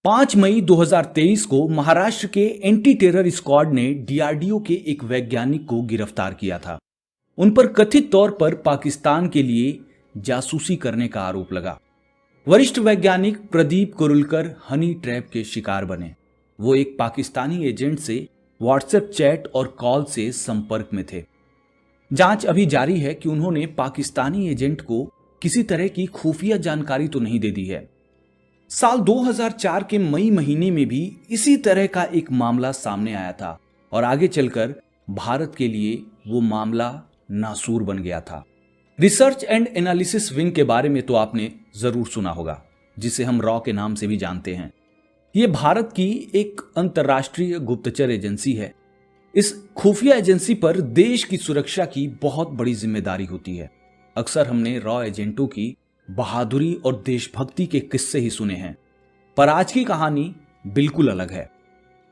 5 मई 2023 को महाराष्ट्र के anti terror squad ने डीआरडीओ के एक वैज्ञानिक को गिरफ्तार किया था। उन पर कथित तौर पर पाकिस्तान के लिए जासूसी करने का आरोप लगा। वरिष्ठ वैज्ञानिक प्रदीप कुरुलकर हनी ट्रैप के शिकार बने। वो एक पाकिस्तानी एजेंट से व्हाट्सएप चैट और कॉल से संपर्क में थे। जांच अभी जारी है कि उन्होंने पाकिस्तानी एजेंट को किसी तरह की खुफिया जानकारी तो नहीं दे दी है। साल 2004 के मई महीने में भी इसी तरह का एक मामला सामने आया था और आगे चलकर भारत के लिए वो मामला नासूर बन गया था। रिसर्च एंड एनालिसिस विंग के बारे में तो आपने जरूर सुना होगा, जिसे हम रॉ के नाम से भी जानते हैं। ये भारत की एक अंतर्राष्ट्रीय गुप्तचर एजेंसी है। इस खुफिया एजेंसी पर देश की सुरक्षा की बहुत बड़ी जिम्मेदारी होती है। अक्सर हमने रॉ एजेंटों की बहादुरी और देशभक्ति के किस्से ही सुने हैं, पर आज की कहानी बिल्कुल अलग है।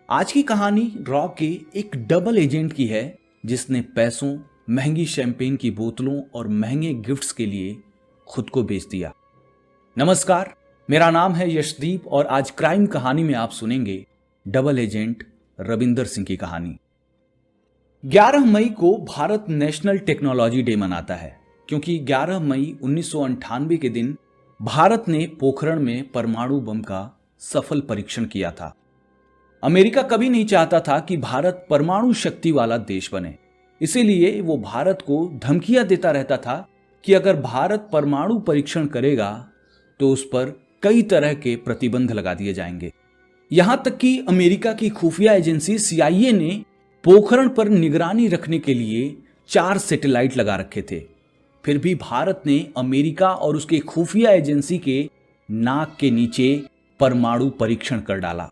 आज की कहानी रॉ के एक डबल एजेंट की है, जिसने पैसों, महंगी शैंपेन की बोतलों और महंगे गिफ्ट्स के लिए खुद को बेच दिया। नमस्कार, मेरा नाम है यशदीप और आज क्राइम कहानी में आप सुनेंगे डबल एजेंट रविंदर सिंह की कहानी। 11 मई को भारत नेशनल टेक्नोलॉजी डे मनाता है, क्योंकि 11 मई 1998 के दिन भारत ने पोखरण में परमाणु बम का सफल परीक्षण किया था। अमेरिका कभी नहीं चाहता था कि भारत परमाणु शक्ति वाला देश बने, इसीलिए वो भारत को धमकियां देता रहता था कि अगर भारत परमाणु परीक्षण करेगा तो उस पर कई तरह के प्रतिबंध लगा दिए जाएंगे। यहां तक कि अमेरिका की खुफिया एजेंसी CIA ने पोखरण पर निगरानी रखने के लिए 4 सैटेलाइट लगा रखे थे। फिर भी भारत ने अमेरिका और उसके खुफिया एजेंसी के नाक के नीचे परमाणु परीक्षण कर डाला।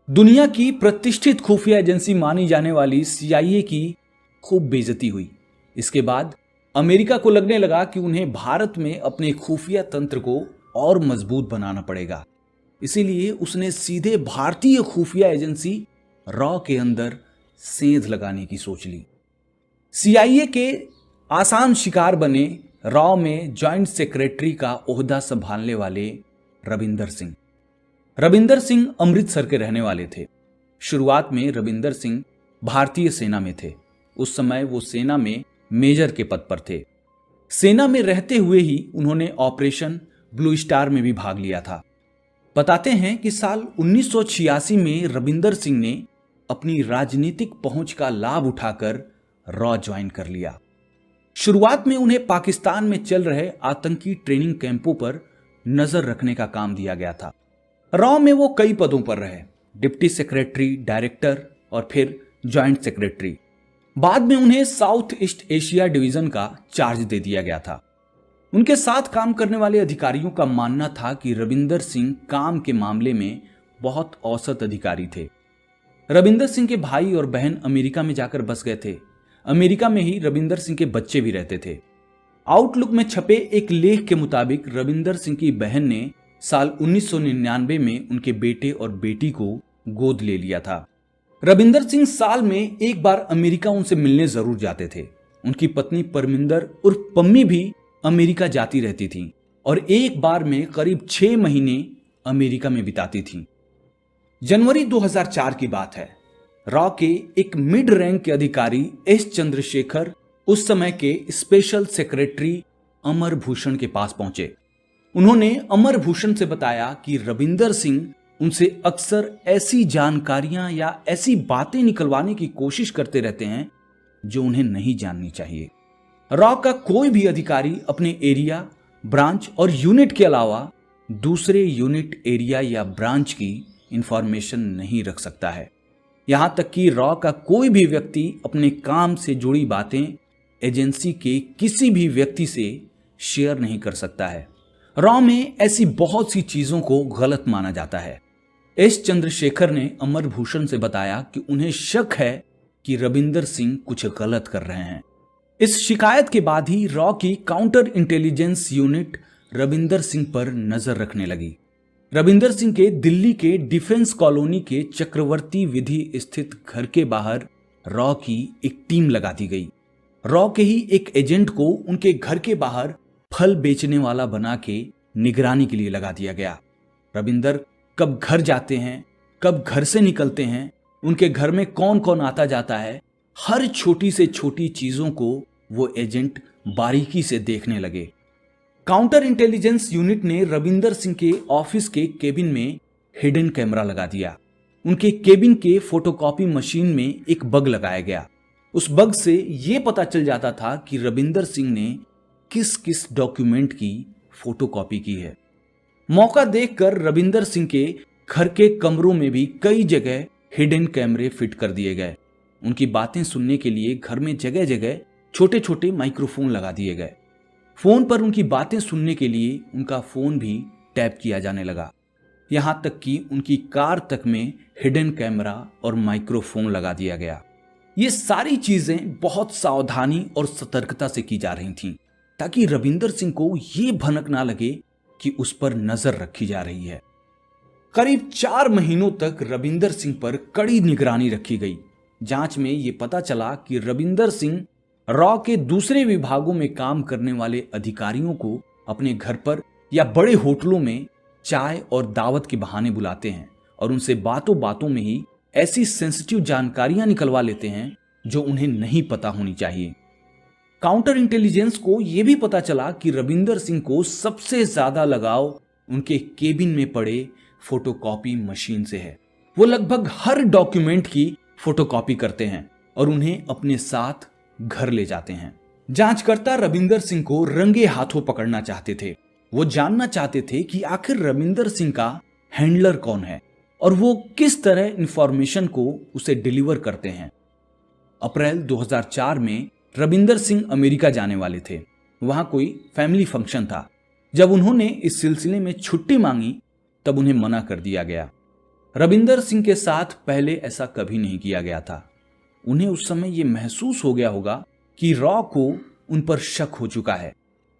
दुनिया की प्रतिष्ठित खुफिया एजेंसी मानी जाने वाली CIA की खूब बेइज्जती हुई। इसके बाद अमेरिका को लगने लगा कि उन्हें भारत में अपने खुफिया तंत्र को और मजबूत बनाना पड़ेगा। इसीलिए उसने सीधे भारतीय खुफिया एजेंसी रॉ के अंदर सेंध लगाने की सोच ली। CIA के आसान शिकार बने रॉ में जॉइंट सेक्रेटरी का ओहदा संभालने वाले रविंदर सिंह। रविंदर सिंह अमृतसर के रहने वाले थे। शुरुआत में रविंदर सिंह भारतीय सेना में थे। उस समय वो सेना में मेजर के पद पर थे। सेना में रहते हुए ही उन्होंने ऑपरेशन ब्लू स्टार में भी भाग लिया था। बताते हैं कि साल 1986 में रविंदर सिंह ने अपनी राजनीतिक पहुंच का लाभ उठाकर रॉ ज्वाइन कर लिया। शुरुआत में उन्हें पाकिस्तान में चल रहे आतंकी ट्रेनिंग कैंपों पर नजर रखने का काम दिया गया था। रॉ में वो कई पदों पर रहे, डिप्टी सेक्रेटरी, डायरेक्टर और फिर जॉइंट सेक्रेटरी। बाद में उन्हें साउथ ईस्ट एशिया डिवीजन का चार्ज दे दिया गया था। उनके साथ काम करने वाले अधिकारियों का मानना था कि रविंदर सिंह काम के मामले में बहुत औसत अधिकारी थे। रविंदर सिंह के भाई और बहन अमेरिका में जाकर बस गए थे। अमेरिका में ही रविंदर सिंह के बच्चे भी रहते थे। आउटलुक में छपे एक लेख के मुताबिक रविंदर सिंह की बहन ने साल 1999 में उनके बेटे और बेटी को गोद ले लिया था। रविंदर सिंह साल में एक बार अमेरिका उनसे मिलने जरूर जाते थे। उनकी पत्नी परमिंदर उर्फ पम्मी भी अमेरिका जाती रहती थी और एक बार में करीब 6 महीने अमेरिका में बिताती थी। जनवरी 2004 की बात है। रॉ के एक मिड रैंक के अधिकारी एस चंद्रशेखर उस समय के स्पेशल सेक्रेटरी अमर भूषण के पास पहुंचे। उन्होंने अमर भूषण से बताया कि रविंदर सिंह उनसे अक्सर ऐसी जानकारियां या ऐसी बातें निकलवाने की कोशिश करते रहते हैं जो उन्हें नहीं जाननी चाहिए। रॉ का कोई भी अधिकारी अपने एरिया, ब्रांच और यूनिट के अलावा दूसरे यूनिट, एरिया या ब्रांच की इंफॉर्मेशन नहीं रख सकता है। यहां तक कि रॉ का कोई भी व्यक्ति अपने काम से जुड़ी बातें एजेंसी के किसी भी व्यक्ति से शेयर नहीं कर सकता है। रॉ में ऐसी बहुत सी चीजों को गलत माना जाता है। एस चंद्रशेखर ने अमर भूषण से बताया कि उन्हें शक है कि रविंदर सिंह कुछ गलत कर रहे हैं। इस शिकायत के बाद ही रॉ की counter intelligence unit Ravinder Singh पर नजर रखने लगी। रविंदर सिंह के दिल्ली के डिफेंस कॉलोनी के चक्रवर्ती विधि स्थित घर के बाहर रॉ की एक टीम लगा दी गई। रॉ के ही एक एजेंट को उनके घर के बाहर फल बेचने वाला बना के निगरानी के लिए लगा दिया गया। रविंदर कब घर जाते हैं, कब घर से निकलते हैं, उनके घर में कौन कौन आता जाता है, हर छोटी से छोटी चीजों को वो एजेंट बारीकी से देखने लगे। काउंटर इंटेलिजेंस यूनिट ने रविंदर सिंह के ऑफिस के केबिन में हिडन कैमरा लगा दिया। उनके केबिन के फोटोकॉपी मशीन में एक बग लगाया गया। उस बग से यह पता चल जाता था कि रविंदर सिंह ने किस किस डॉक्यूमेंट की फोटोकॉपी की है। मौका देखकर रविंदर सिंह के घर के कमरों में भी कई जगह हिडन कैमरे फिट कर दिए गए। उनकी बातें सुनने के लिए घर में जगह जगह छोटे छोटे माइक्रोफोन लगा दिए गए। फोन पर उनकी बातें सुनने के लिए उनका फोन भी टैप किया जाने लगा। यहां तक कि उनकी कार तक में हिडन कैमरा और माइक्रोफोन लगा दिया गया। ये सारी चीजें बहुत सावधानी और सतर्कता से की जा रही थीं, ताकि रविंदर सिंह को ये भनक ना लगे कि उस पर नजर रखी जा रही है। करीब 4 महीनों तक रविंदर सिंह पर कड़ी निगरानी रखी गई। जांच में ये पता चला कि रविंदर सिंह रॉ के दूसरे विभागों में काम करने वाले अधिकारियों को अपने घर पर या बड़े होटलों में चाय और दावत के बहाने बुलाते हैं और उनसे बातों बातों में ही ऐसी सेंसिटिव जानकारियां निकलवा लेते हैं जो उन्हें नहीं पता होनी चाहिए। काउंटर इंटेलिजेंस को यह भी पता चला कि रविंदर सिंह को सबसे ज्यादा लगाव उनके केबिन में पड़े फोटोकॉपी मशीन से है। वो लगभग हर डॉक्यूमेंट की फोटोकॉपी करते हैं और उन्हें अपने साथ घर ले जाते हैं। जांचकर्ता रविंदर सिंह को रंगे हाथों पकड़ना चाहते थे। वो जानना चाहते थे कि आखिर रविंदर सिंह का हैंडलर कौन है और वो किस तरह इंफॉर्मेशन को उसे डिलीवर करते हैं। अप्रैल 2004 में रविंदर सिंह अमेरिका जाने वाले थे। वहां कोई फैमिली फंक्शन था। जब उन्होंने इस सिलसिले में छुट्टी मांगी तब उन्हें मना कर दिया गया। रविंदर सिंह के साथ पहले ऐसा कभी नहीं किया गया था। उन्हें उस समय यह महसूस हो गया होगा कि रॉ को उन पर शक हो चुका है,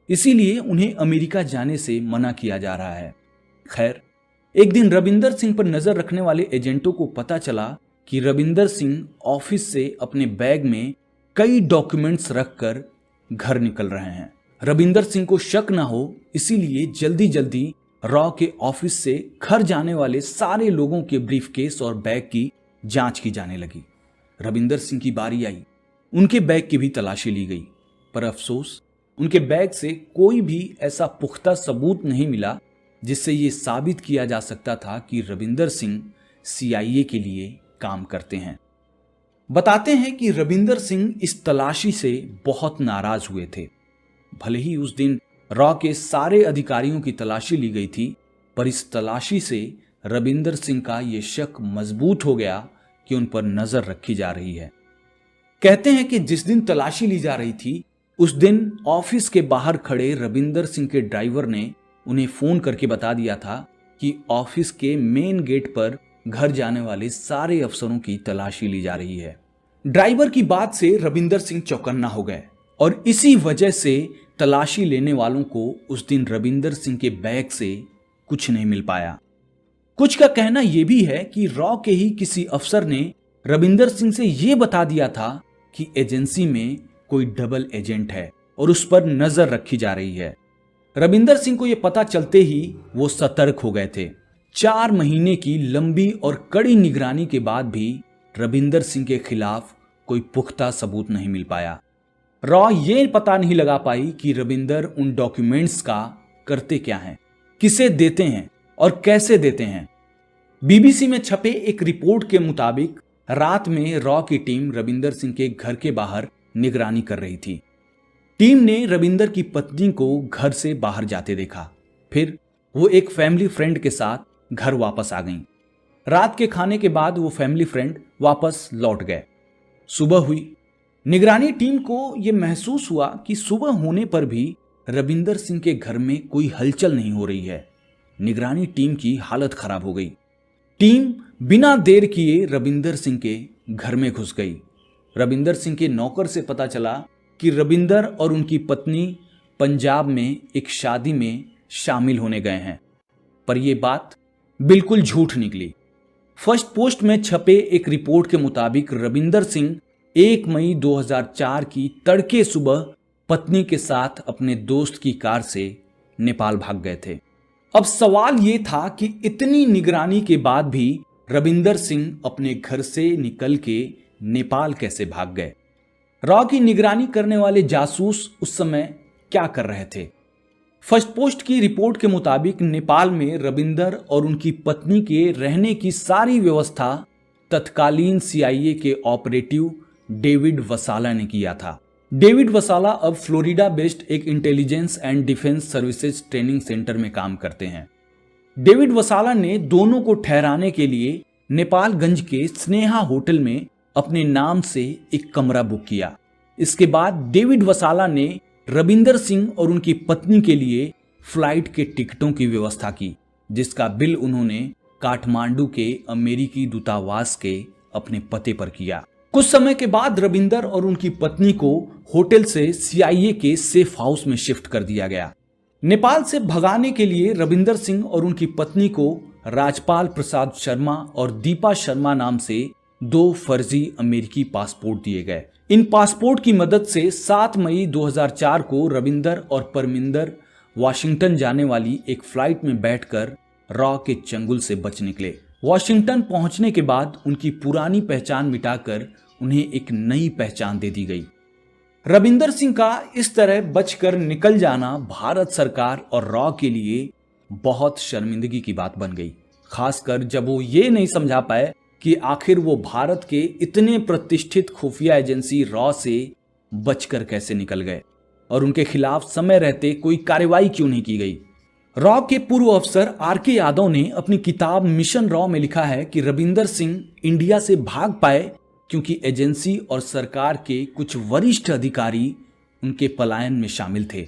इसीलिए उन्हें अमेरिका जाने से मना किया जा रहा है। खैर, एक दिन रविंदर सिंह पर नजर रखने वाले एजेंटों को पता चला कि रविंदर सिंह ऑफिस से अपने बैग में कई डॉक्यूमेंट्स रखकर घर निकल रहे हैं। रविंदर सिंह को शक ना हो इसीलिए जल्दी जल्दी रॉ के ऑफिस से घर जाने वाले सारे लोगों के ब्रीफकेस और बैग की जांच की जाने लगी। रविंदर सिंह की बारी आई। उनके बैग की भी तलाशी ली गई, पर अफसोस उनके बैग से कोई भी ऐसा पुख्ता सबूत नहीं मिला जिससे ये साबित किया जा सकता था कि रविंदर सिंह CIA के लिए काम करते हैं। बताते हैं कि रविंदर सिंह इस तलाशी से बहुत नाराज हुए थे। भले ही उस दिन रॉ के सारे अधिकारियों की तलाशी ली गई थी, पर इस तलाशी से रविंदर सिंह का ये शक मजबूत हो गया कि उन पर नजर रखी जा रही है। कहते हैं कि जिस दिन तलाशी ली जा रही थी उस दिन ऑफिस के बाहर खड़े रविंदर सिंह के ड्राइवर ने उन्हें फोन करके बता दिया था कि ऑफिस के मेन गेट पर घर जाने वाले सारे अफसरों की तलाशी ली जा रही है। ड्राइवर की बात से रविंदर सिंह चौकन्ना हो गए और इसी वजह से तलाशी लेने वालों को उस दिन रविंदर सिंह के बैग से कुछ नहीं मिल पाया। कुछ का कहना यह भी है कि रॉ के ही किसी अफसर ने रविंदर सिंह से यह बता दिया था कि एजेंसी में कोई डबल एजेंट है और उस पर नजर रखी जा रही है। रविंदर सिंह को यह पता चलते ही वो सतर्क हो गए थे। 4 महीने की लंबी और कड़ी निगरानी के बाद भी रविंदर सिंह के खिलाफ कोई पुख्ता सबूत नहीं मिल पाया। रॉ ये पता नहीं लगा पाई कि रविंदर उन डॉक्यूमेंट्स का करते क्या हैं, किसे देते हैं और कैसे देते हैं। BBC में छपे एक रिपोर्ट के मुताबिक रात में रॉ की टीम रविंदर सिंह के घर के बाहर निगरानी कर रही थी। टीम ने रविंदर की पत्नी को घर से बाहर जाते देखा। फिर वो एक फैमिली फ्रेंड के साथ घर वापस आ गईं। रात के खाने के बाद वो फैमिली फ्रेंड वापस लौट गए। सुबह हुई। निगरानी टीम को यह महसूस हुआ कि सुबह होने पर भी रविंदर सिंह के घर में कोई हलचल नहीं हो रही है। निगरानी टीम की हालत खराब हो गई। टीम बिना देर किए रविंदर सिंह के घर में घुस गई। रविंदर सिंह के नौकर से पता चला कि रविंदर और उनकी पत्नी पंजाब में एक शादी में शामिल होने गए हैं, पर यह बात बिल्कुल झूठ निकली। फर्स्ट पोस्ट में छपे एक रिपोर्ट के मुताबिक रविंदर सिंह 1 मई 2004 की तड़के सुबह पत्नी के साथ अपने दोस्त की कार से नेपाल भाग गए थे अब सवाल ये था कि इतनी निगरानी के बाद भी रविंदर सिंह अपने घर से निकल के नेपाल कैसे भाग गए। रॉ की निगरानी करने वाले जासूस उस समय क्या कर रहे थे। फर्स्ट पोस्ट की रिपोर्ट के मुताबिक नेपाल में रविंदर और उनकी पत्नी के रहने की सारी व्यवस्था तत्कालीन सीआईए के ऑपरेटिव डेविड वसाला ने किया था। डेविड वसाला अब फ्लोरिडा बेस्ड एक intelligence and defence services training centre में काम करते हैं। डेविड वसाला ने दोनों को ठहराने के लिए नेपालगंज के स्नेहा होटल में अपने नाम से एक कमरा बुक किया। इसके बाद डेविड वसाला ने रविंदर सिंह और उनकी पत्नी के लिए फ्लाइट के टिकटों की व्यवस्था की, जिसका बिल उन्होंने काठमांडू के अमेरिकी दूतावास के अपने पते पर किया। कुछ समय के बाद रविंदर और उनकी पत्नी को होटल से सीआईए के सेफ हाउस में शिफ्ट कर दिया गया। नेपाल से भगाने के लिए रविंदर सिंह और उनकी पत्नी को राजपाल प्रसाद शर्मा और दीपा शर्मा नाम से 2 फर्जी अमेरिकी पासपोर्ट दिए गए। इन पासपोर्ट की मदद से 7 मई 2004 को रविंदर और परमिंदर वाशिंगटन जाने वाली एक फ्लाइट में बैठकर रॉ के चंगुल से बच निकले। वाशिंगटन पहुंचने के बाद उनकी पुरानी पहचान मिटाकर उन्हें एक नई पहचान दे दी गई। रविंदर सिंह का इस तरह बचकर निकल जाना भारत सरकार और रॉ के लिए बहुत शर्मिंदगी की बात बन गई, खासकर जब वो ये नहीं समझा पाए कि आखिर वो भारत के इतने प्रतिष्ठित खुफिया एजेंसी रॉ से बचकर कैसे निकल गए और उनके खिलाफ समय रहते कोई कार्रवाई क्यों नहीं की गई। रॉ के पूर्व अफसर आर.के. यादव ने अपनी किताब मिशन रॉ में लिखा है कि रविंदर सिंह इंडिया से भाग पाए क्योंकि एजेंसी और सरकार के कुछ वरिष्ठ अधिकारी उनके पलायन में शामिल थे।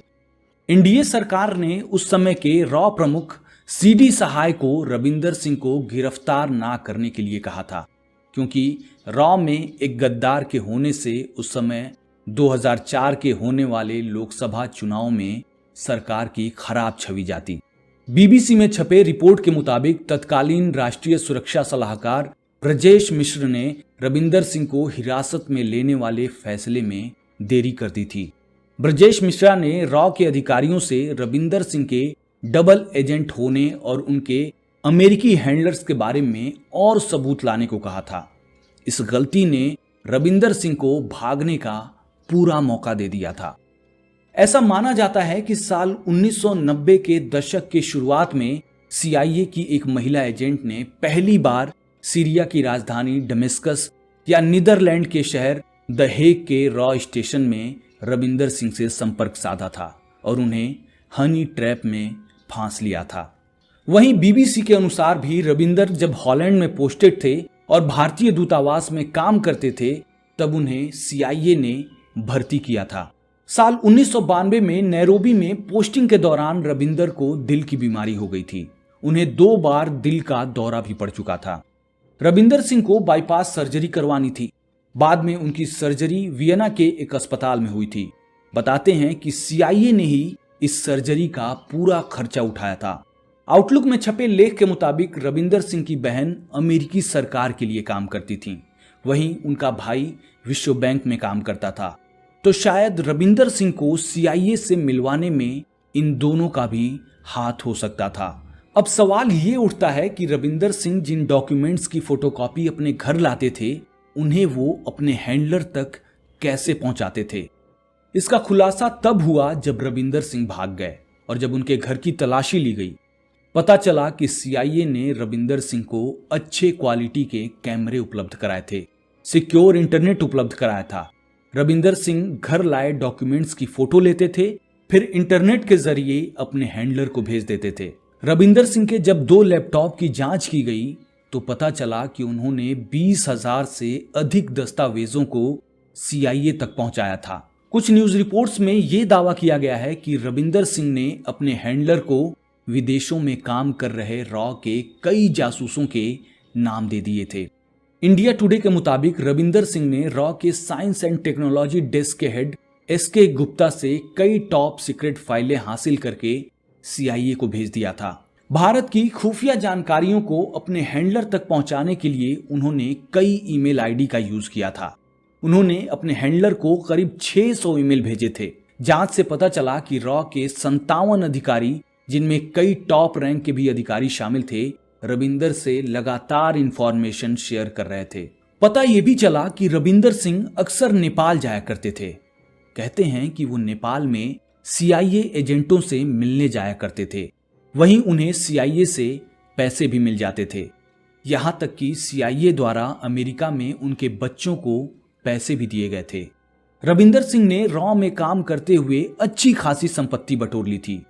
एनडीए सरकार ने उस समय के रॉ प्रमुख सीडी सहाय को रविंदर सिंह को गिरफ्तार ना करने के लिए कहा था, क्योंकि रॉ में एक गद्दार के होने से उस समय 2004 के होने वाले लोकसभा चुनाव में सरकार की खराब छवि जाती। बीबीसी में छपे रिपोर्ट के मुताबिक तत्कालीन राष्ट्रीय सुरक्षा सलाहकार ब्रजेश मिश्र ने रविंदर सिंह को हिरासत में लेने वाले फैसले में देरी कर दी थी। ब्रजेश मिश्रा ने रॉ के अधिकारियों से रविंदर सिंह के डबल एजेंट होने और उनके अमेरिकी हैंडलर्स के बारे में और सबूत लाने को कहा था। इस गलती ने रविंदर सिंह को भागने का पूरा मौका दे दिया था। ऐसा माना जाता है कि साल 1990 के दशक के शुरुआत में सीआईए की एक महिला एजेंट ने पहली बार सीरिया की राजधानी डमेस्कस या नीदरलैंड के शहर द हेग के रॉ स्टेशन में रविंदर सिंह से संपर्क साधा था और उन्हें हनी ट्रैप में फांस लिया था। वहीं बीबीसी के अनुसार भी रविंदर जब हॉलैंड में पोस्टेड थे और भारतीय दूतावास में काम करते थे, तब उन्हें सीआईए ने भर्ती किया था। साल 1992 में नैरोबी में पोस्टिंग के दौरान रविंदर को दिल की बीमारी हो गई थी। उन्हें 2 बार दिल का दौरा भी पड़ चुका था। रविंदर सिंह को बाईपास सर्जरी करवानी थी। बाद में उनकी सर्जरी वियना के एक अस्पताल में हुई थी। बताते हैं कि सीआईए ने ही इस सर्जरी का पूरा खर्चा उठाया था। आउटलुक में छपे लेख के मुताबिक रविंदर सिंह की बहन अमेरिकी सरकार के लिए काम करती थी, वहीं उनका भाई विश्व बैंक में काम करता था। तो शायद रविंदर सिंह को सीआईए से मिलवाने में इन दोनों का भी हाथ हो सकता था। अब सवाल ये उठता है कि रविंदर सिंह जिन डॉक्यूमेंट्स की फोटोकॉपी अपने घर लाते थे, उन्हें वो अपने हैंडलर तक कैसे पहुंचाते थे। इसका खुलासा तब हुआ जब रविंदर सिंह भाग गए और जब उनके घर की तलाशी ली गई। पता चला कि सीआईए ने रविंदर सिंह को अच्छे क्वालिटी के कैमरे उपलब्ध कराए थे, सिक्योर इंटरनेट उपलब्ध कराया था। रविंदर सिंह घर लाए डॉक्यूमेंट्स की फोटो लेते थे, फिर इंटरनेट के जरिए अपने हैंडलर को भेज देते थे। रविंदर सिंह के जब 2 लैपटॉप की जांच की गई तो पता चला कि उन्होंने 20,000 से अधिक दस्तावेजों को सीआईए तक पहुंचाया था। कुछ न्यूज रिपोर्ट्स में यह दावा किया गया है कि रविंदर सिंह ने अपने हैंडलर को विदेशों में काम कर रहे रॉ के कई जासूसों के नाम दे दिए थे। इंडिया टुडे के मुताबिक रविंदर सिंह ने रॉ के साइंस एंड टेक्नोलॉजी डेस्क के हेड एसके गुप्ता से कई टॉप सीक्रेट फाइलें हासिल करके सीआईए को भेज दिया था। भारत की खुफिया जानकारियों को अपने हैंडलर तक पहुंचाने के लिए उन्होंने कई ईमेल आईडी का यूज किया था। उन्होंने अपने हैंडलर को करीब 600 ईमेल भेजे थे। जांच से पता चला कि रॉ के 57 अधिकारी जिनमें कई टॉप रैंक के भी अधिकारी शामिल थे, रविंदर से लगातार इंफॉर्मेशन शेयर कर रहे थे। पता यह भी चला कि रविंदर सिंह अक्सर नेपाल जाया करते थे। कहते हैं कि वो नेपाल में CIA एजेंटों से मिलने जाया करते थे। वहीं उन्हें CIA से पैसे भी मिल जाते थे। यहां तक कि CIA द्वारा अमेरिका में उनके बच्चों को पैसे भी दिए गए थे। रविंदर सिंह ने रॉ में काम करते हुए अच्छी खासी संपत्ति बटोर ली थी।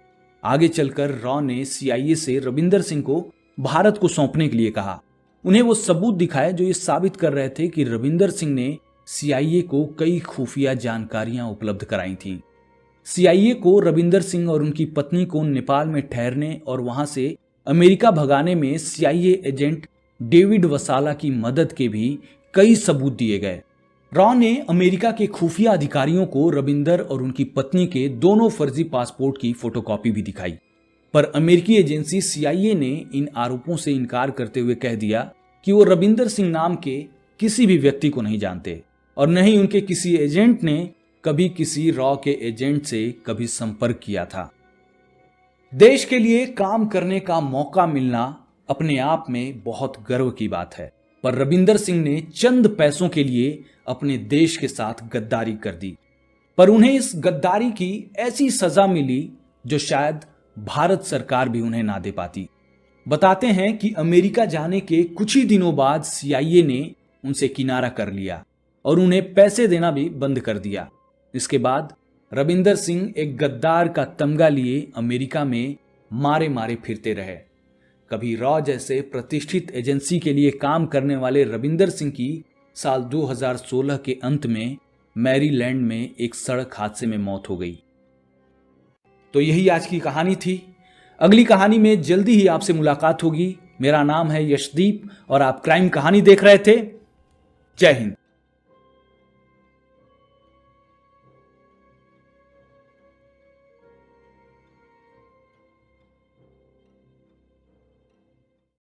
आगे चलकर रॉ ने CIA से रविंदर सिंह को भारत को सौंपने के लिए कहा। उन्हें वो सबूत दिखाए जो ये साबित कर रहे थे कि रविंदर सिंह ने CIA को कई खुफिया जानकारियां उपलब्ध कराई थी। CIA को रविंदर सिंह और उनकी पत्नी को नेपाल में ठहरने और वहां से अमेरिका भगाने में CIA एजेंट डेविड वसाला की मदद के भी कई सबूत दिए गए। रॉ ने अमेरिका के खुफिया अधिकारियों को रविंदर और उनकी पत्नी के दोनों फर्जी पासपोर्ट की फोटोकॉपी भी दिखाई, पर अमेरिकी एजेंसी CIA ने इन आरोपों से इनकार करते हुए कह दिया कि वो रविंदर सिंह नाम के किसी भी व्यक्ति को नहीं जानते और न ही उनके किसी एजेंट ने कभी किसी रॉ के एजेंट से कभी संपर्क किया था। देश के लिए काम करने का मौका मिलना अपने आप में बहुत गर्व की बात है, पर रविंदर सिंह ने चंद पैसों के लिए अपने देश के साथ गद्दारी कर दी, पर उन्हें इस गद्दारी की ऐसी सजा मिली जो शायद भारत सरकार भी उन्हें ना दे पाती। बताते हैं कि अमेरिका जाने के कुछ ही दिनों बाद CIA ने उनसे किनारा कर लिया और उन्हें पैसे देना भी बंद कर दिया। इसके बाद रविंदर सिंह एक गद्दार का तमगा लिए अमेरिका में मारे मारे फिरते रहे। कभी रॉ जैसे प्रतिष्ठित एजेंसी के लिए काम करने वाले रविंदर सिंह की साल 2016 के अंत में मैरीलैंड में एक सड़क हादसे में मौत हो गई। तो यही आज की कहानी थी। अगली कहानी में जल्दी ही आपसे मुलाकात होगी। मेरा नाम है यशदीप और आप क्राइम कहानी देख रहे थे। जय हिंद।